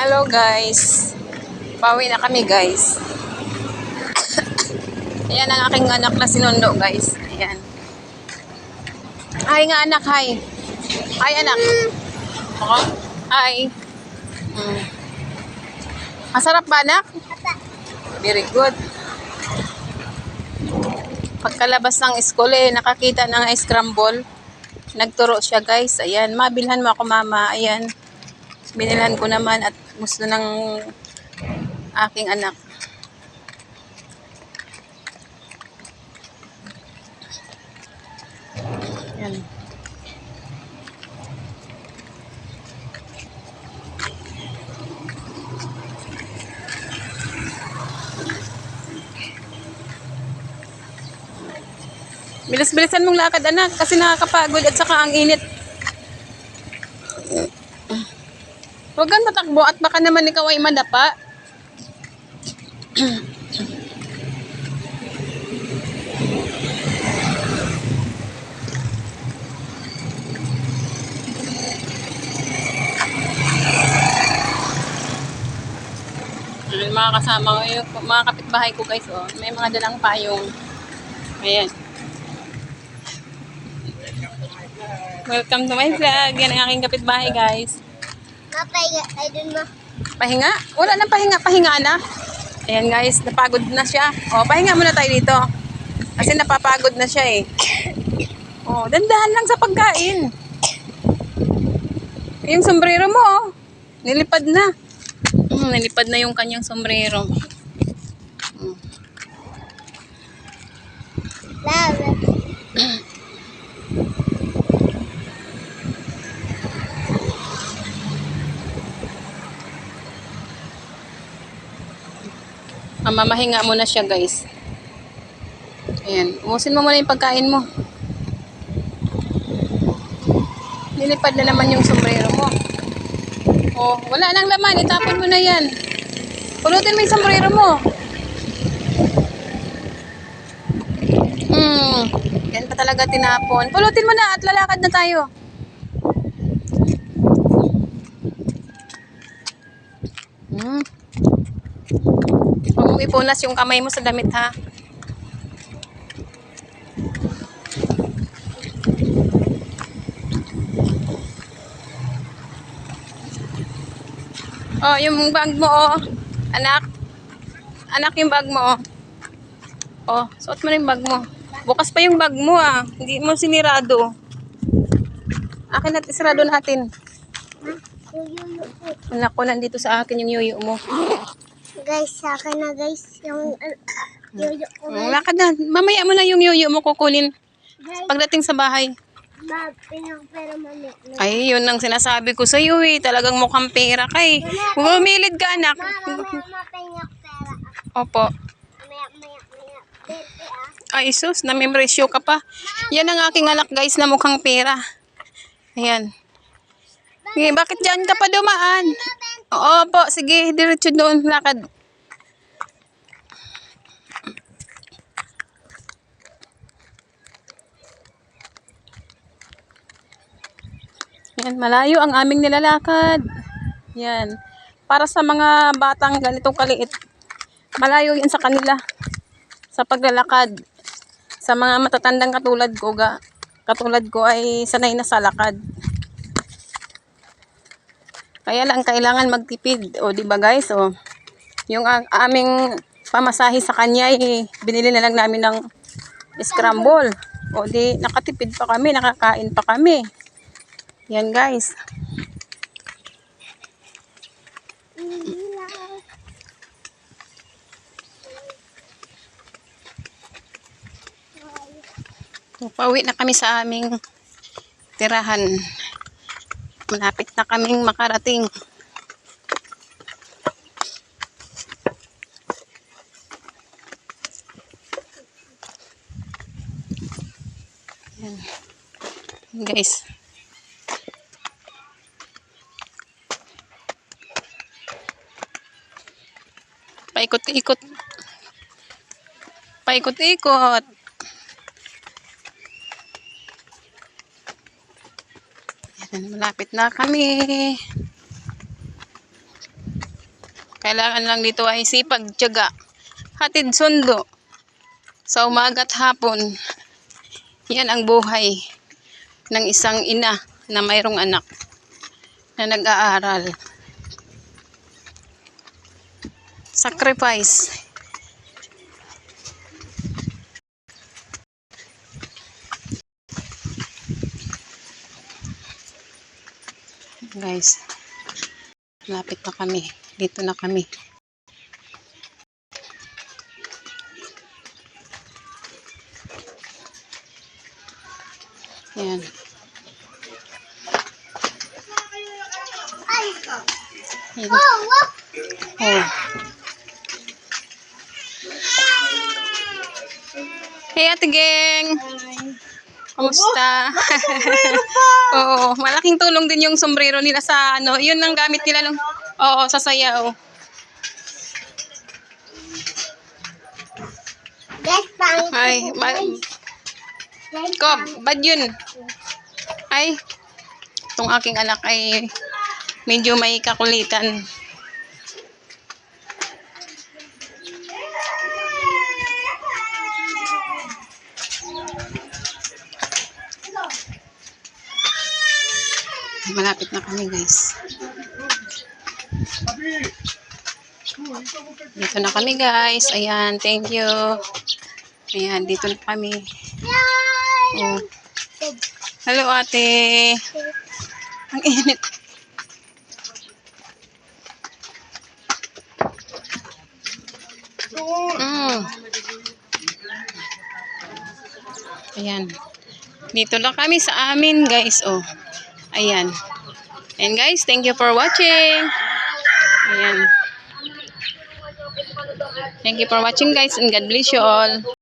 Hello guys. Pauwi na kami guys. Ayan ang aking anak na sinundo guys. Ayan. Hi nga anak, hi. Hi anak. Oh, hi. Masarap ba anak? Very good. Pagkalabas ng school nakakita ng scramble. Nagturo siya guys. Ayan, mabilhan mo ako mama. Ayan. Binilhan ko naman at gusto ng aking anak. Ayan. Bilis-bilisan mong lakad anak kasi nakakapagod at saka ang init. Huwag kang tatakbo at baka naman ikaw ay madapa. Mga kasama ko, yung mga kapitbahay ko guys, oh, may mga dalang payong. Ayan. Welcome to my vlog. Yan ang aking kapitbahay guys. Mapahinga tayo dun mo. Pahinga? Wala nang pahinga. Pahinga na. Ayan guys, napagod na siya. O, pahinga muna tayo dito. Kasi napapagod na siya eh. O, dandahan lang sa pagkain. Yung sombrero mo, oh, nilipad na. Nilipad na yung kanyang sombrero. Love. Mamahinga muna siya guys. Ayan, umusin mo muna yung pagkain mo. Nilipad na naman yung sombrero mo. Oh, wala nang laman, itapon mo na yan. Pulutin mo yung sombrero mo. Yan pa talaga tinapon. Pulutin mo na at lalakad na tayo. Huwag mong ipunas yung kamay mo sa damit ha. Oh, yung bag mo oh. Anak. Anak yung bag mo oh. Oh, suot mo na yung bag mo. Bukas pa yung bag mo ah. Hindi mo sinirado. Akin natin, isarado natin. Anak ko, nandito sa akin yung yuyo mo. Guys, sa akin na guys. Yung yuyo ko. Lakad na. Mamaya mo na yung yuyo mo kukunin. Guys, Pagdating sa bahay. Bob, pinang-pera mami. Ay, yun ang sinasabi ko sa iyo eh. Talagang mukhang pera ka eh. Bumilid ka anak. Mapahinga pera. Opo. Maya. Bebe Ay, sus, namimresyo ka pa. Yan ang aking anak guys na mukhang pera. Ayan. Sige, bakit dyan ka pa dumaan? Opo, sige, diretso doon, lakad. Yan, malayo ang aming nilalakad. Yan. Para sa mga batang ganitong kaliit, malayo yan sa kanila. Sa paglalakad. Sa mga matatandang katulad ko ay sanay na sa lakad. Kaya lang kailangan magtipid. O, di ba guys? O, yung aming pamasahe sa kanya ay binili na lang namin ng scramble. O, di nakatipid pa kami, nakakain pa kami. Yan guys. Pauwi na kami sa aming tirahan. Malapit na kaming makarating. Yan. Guys. Paikot-ikot. Paikot-ikot. Yan, malapit na kami. Kailangan lang dito ay sipag, tiyaga, hatid sundo. Sa umaga at hapon, yan ang buhay ng isang ina na mayroong anak na nag-aaral. Sacrifice. Guys, lapit na kami. Dito na kami. Yan. Yan. Oh. Hey, Ate Geng! Kamusta? Oo, malaking tulong din yung sombrero nila sa ano, yun ang gamit nila nung, oo, sa sayaw. Guys, pang. Ay, bad yun. Ay, itong aking anak ay medyo may kakulitan. Malapit na kami, guys. Dito na kami, guys. Ayan, thank you. Ayan, dito na kami. Oh. Hello, ate. Ang init. Ayan. Dito na kami sa amin, guys. Oh. Ayan. And guys, thank you for watching. Ayan. Thank you for watching, guys, and God bless you all.